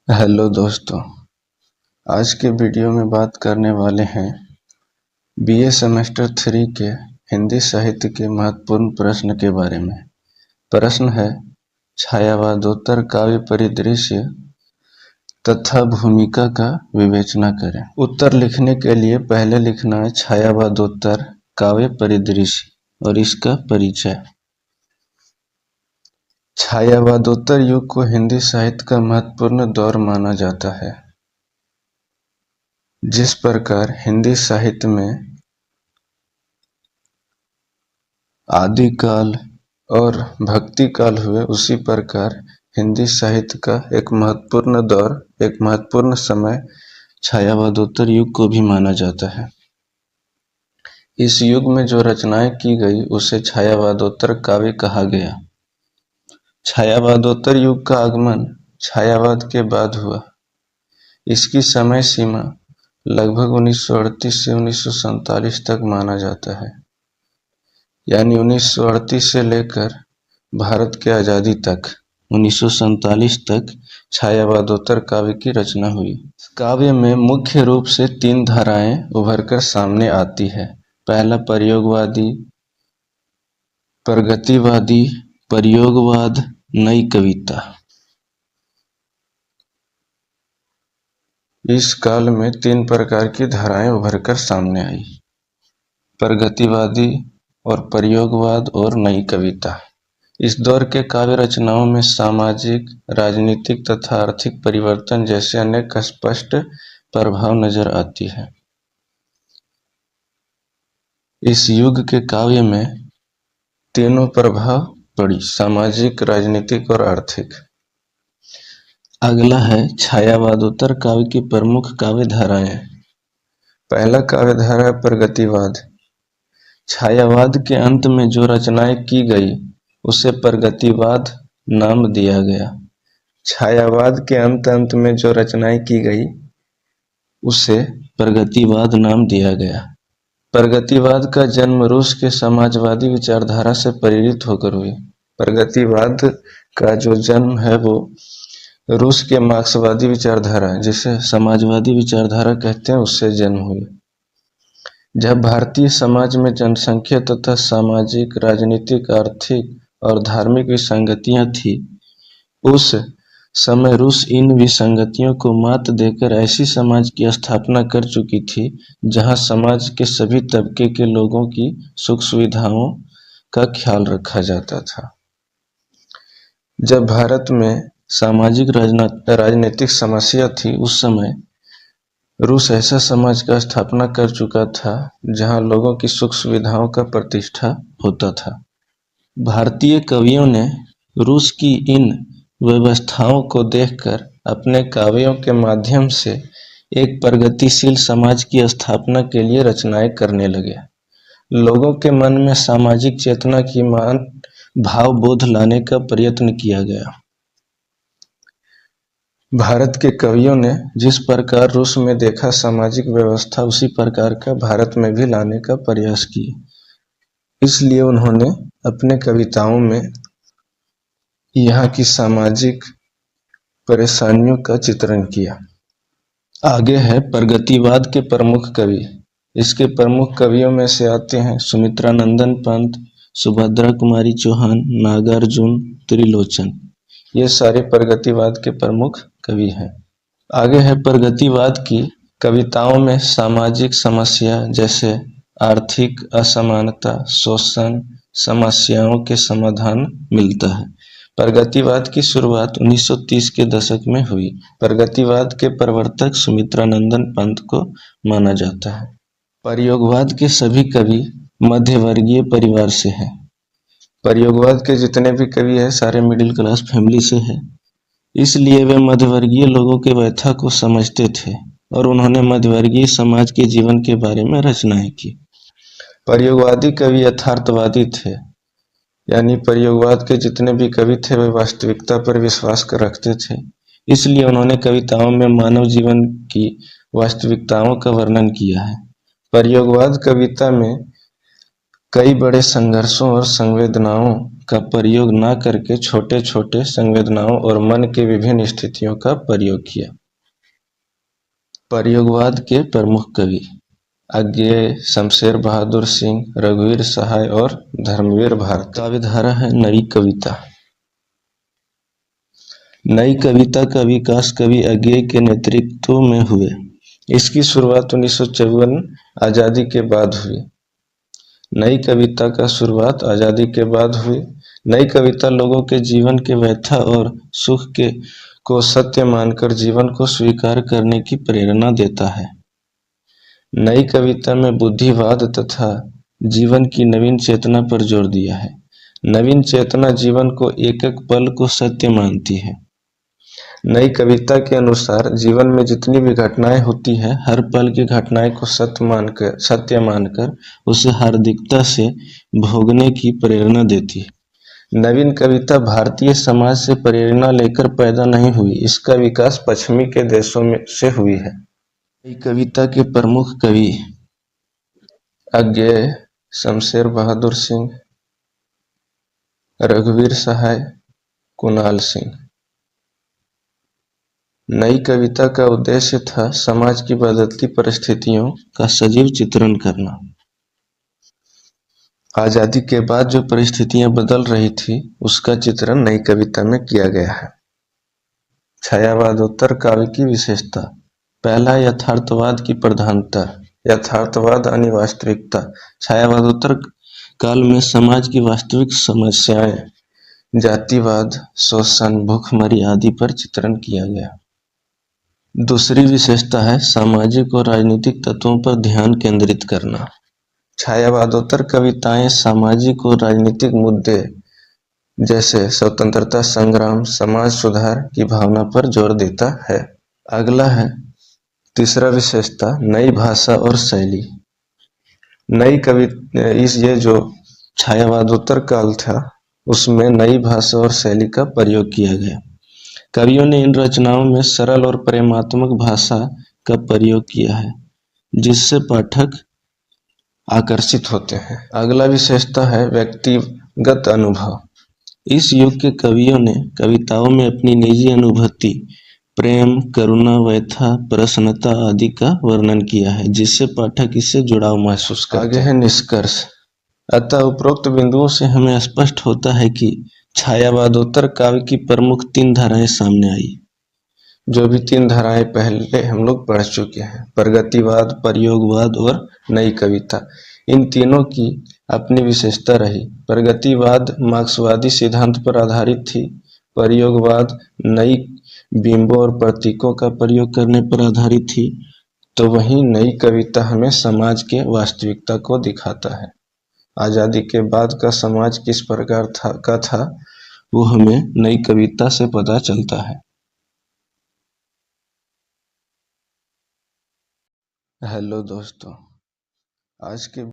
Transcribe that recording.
Hello दोस्तों, आज के वीडियो में बात करने वाले हैं बीए सेमेस्टर 3 के हिंदी साहित्य के महत्वपूर्ण प्रश्न के बारे में। प्रश्न है, छायावादोत्तर काव्य परिदृश्य तथा भूमिका का विवेचना करें। उत्तर लिखने के लिए पहले लिखना है छायावादोत्तर काव्य परिदृश्य और इसका परिचय। छायावादोत्तर युग को हिंदी साहित्य का महत्वपूर्ण दौर माना जाता है। जिस प्रकार हिंदी साहित्य में आदिकाल और भक्ति काल हुए, उसी प्रकार हिंदी साहित्य का एक महत्वपूर्ण दौर, एक महत्वपूर्ण समय छायावादोत्तर युग को भी माना जाता है। इस युग में जो रचनाएं की गई उसे छायावादोत्तर काव्य कहा गया। छायावादोत्तर युग का आगमन छायावाद के बाद हुआ। इसकी समय सीमा लगभग 1938 से 1947 तक माना जाता है, यानी 1938 से लेकर भारत की आज़ादी तक 1947 तक छायावादोत्तर काव्य की रचना हुई। काव्य में मुख्य रूप से 3 धाराएं उभरकर सामने आती है। पहला प्रयोगवादी, प्रगतिवादी, प्रयोगवाद, नई कविता। इस काल में 3 प्रकार की धाराएं उभरकर सामने आई, प्रगतिवादी और प्रयोगवाद और नई कविता। इस दौर के काव्य रचनाओं में सामाजिक, राजनीतिक तथा आर्थिक परिवर्तन जैसे अनेक स्पष्ट प्रभाव नजर आती है। इस युग के काव्य में तीनों प्रभाव पड़ी, सामाजिक, राजनीतिक और आर्थिक। अगला है छायावादोत्तर काव्य की प्रमुख काव्य धाराएं। पहला काव्य धारा है प्रगतिवाद। छायावाद के अंत में जो रचनाएं की गई उसे प्रगतिवाद नाम दिया गया। छायावाद के अंत में जो रचनाएं की गई उसे प्रगतिवाद नाम दिया गया। प्रगतिवाद का जन्म रूस के समाजवादी विचारधारा से प्रेरित होकर हुई। प्रगतिवाद का जो जन्म है वो रूस के मार्क्सवादी विचारधारा, जिसे समाजवादी विचारधारा कहते हैं, उससे जन्म हुई। जब भारतीय समाज में जनसंख्या तथा सामाजिक, राजनीतिक, आर्थिक और धार्मिक विसंगतियां थी, उस समय रूस इन विसंगतियों को मात देकर ऐसी समाज की स्थापना कर चुकी थी जहां समाज के सभी तबके के लोगों की सुख सुविधाओं का ख्याल रखा जाता था। जब भारत में सामाजिक राजनीतिक समस्या थी, उस समय रूस ऐसा समाज का स्थापना कर चुका था जहां लोगों की सुख सुविधाओं का प्रतिष्ठा होता था। भारतीय कवियों ने रूस की इन व्यवस्थाओं को देखकर अपने काव्यों के माध्यम से एक प्रगतिशील समाज की स्थापना के लिए रचनाएं करने लगे। लोगों के मन में सामाजिक चेतना की मान भाव बोध लाने का प्रयत्न किया गया। भारत के कवियों ने जिस प्रकार रूस में देखा सामाजिक व्यवस्था, उसी प्रकार का भारत में भी लाने का प्रयास किया। इसलिए उन्होंने अपने कविताओं में यहाँ की सामाजिक परेशानियों का चित्रण किया। आगे है प्रगतिवाद के प्रमुख कवि। इसके प्रमुख कवियों में से आते हैं सुमित्रानंदन पंत, सुभद्रा कुमारी चौहान, नागार्जुन, त्रिलोचन। ये सारे प्रगतिवाद के प्रमुख कवि हैं। आगे है प्रगतिवाद की कविताओं में सामाजिक समस्या जैसे आर्थिक असमानता, शोषण समस्याओं के समाधान मिलता है। प्रगतिवाद की शुरुआत 1930 के दशक में हुई। प्रगतिवाद के प्रवर्तक सुमित्रानंदन पंत को माना जाता है। प्रयोगवाद के सभी कवि मध्यवर्गीय परिवार से हैं। प्रयोगवाद के जितने भी कवि हैं सारे मिडिल क्लास फैमिली से हैं, इसलिए वे मध्यवर्गीय लोगों के व्यथा को समझते थे और उन्होंने मध्यवर्गीय समाज के जीवन के बारे में रचनाएं की। प्रयोगवादी कवि यथार्थवादी थे, यानी प्रयोगवाद के जितने भी कवि थे वे वास्तविकता पर विश्वास कर रखते थे, इसलिए उन्होंने कविताओं में मानव जीवन की वास्तविकताओं का वर्णन किया है। प्रयोगवाद कविता में कई बड़े संघर्षों और संवेदनाओं का प्रयोग न करके छोटे छोटे संवेदनाओं और मन के विभिन्न स्थितियों का प्रयोग किया। प्रयोगवाद के प्रमुख कवि अज्ञेय, शमशेर बहादुर सिंह, रघुवीर सहाय और धर्मवीर भारती। काव्यधारा है नई कविता। नई कविता का विकास कवि अज्ञेय के नेतृत्व में हुए। इसकी शुरुआत 1954 आज़ादी के बाद हुई। नई कविता का शुरुआत आज़ादी के बाद हुई। नई कविता लोगों के जीवन के व्यथा और सुख के को सत्य मानकर जीवन को स्वीकार करने की प्रेरणा देता है। नई कविता में बुद्धिवाद तथा जीवन की नवीन चेतना पर जोर दिया है। नवीन चेतना जीवन को एक एक पल को सत्य मानती है। नई कविता के अनुसार जीवन में जितनी भी घटनाएं होती है, हर पल की घटनाएं को सत्य मानकर उसे हार्दिकता से भोगने की प्रेरणा देती है। नवीन कविता भारतीय समाज से प्रेरणा लेकर पैदा नहीं हुई, इसका विकास पश्चिमी के देशों में से हुई है। नई कविता के प्रमुख कवि अज्ञेय, शमशेर बहादुर सिंह, रघुवीर सहाय, कुणाल सिंह। नई कविता का उद्देश्य था समाज की बदलती परिस्थितियों का सजीव चित्रण करना। आजादी के बाद जो परिस्थितियां बदल रही थी, उसका चित्रण नई कविता में किया गया है। छायावादोत्तर काव्य की विशेषता। पहला, यथार्थवाद की प्रधानता। यथार्थवाद यानी वास्तविकता। छायावादोत्तर काल में समाज की वास्तविक समस्याएं, जातिवाद, शोषण, भूखमरी आदि पर चित्रण किया गया। दूसरी विशेषता है सामाजिक और राजनीतिक तत्वों पर ध्यान केंद्रित करना। छायावादोत्तर कविताएं सामाजिक और राजनीतिक मुद्दे जैसे स्वतंत्रता संग्राम, समाज सुधार की भावना पर जोर देता है। अगला है तीसरा विशेषता, नई भाषा और शैली। ये जो छायावादोत्तर काल था, उसमें नई भाषा और शैली का प्रयोग किया गया। कवियों ने इन रचनाओं में सरल और प्रेमात्मक भाषा का प्रयोग किया है, जिससे पाठक आकर्षित होते हैं। अगला विशेषता है व्यक्तिगत अनुभव। इस युग के कवियों ने कविताओं में अपनी निजी अनुभूति, प्रेम, करुणा, व्यथा, प्रसन्नता आदि का वर्णन किया है, जिससे पाठक इससे जुड़ाव महसूस करते हैं। आगे है निष्कर्ष। अतः उपरोक्त बिंदुओं से हमें स्पष्ट होता है कि छायावादोत्तर काव्य की प्रमुख 3 धाराएं सामने आई। जो भी 3 धाराएं पहले हम लोग पढ़ चुके हैं, प्रगतिवाद, प्रयोगवाद और नई कविता। इन तीनों की अपनी विशेषता रही। प्रगतिवाद मार्क्सवादी सिद्धांत पर आधारित थी। प्रयोगवाद नई बिंबों और प्रतीकों का प्रयोग करने पर आधारित थी। तो वहीं नई कविता हमें समाज के वास्तविकता को दिखाता है। आजादी के बाद का समाज किस प्रकार था वो हमें नई कविता से पता चलता है। हेलो दोस्तों, आज के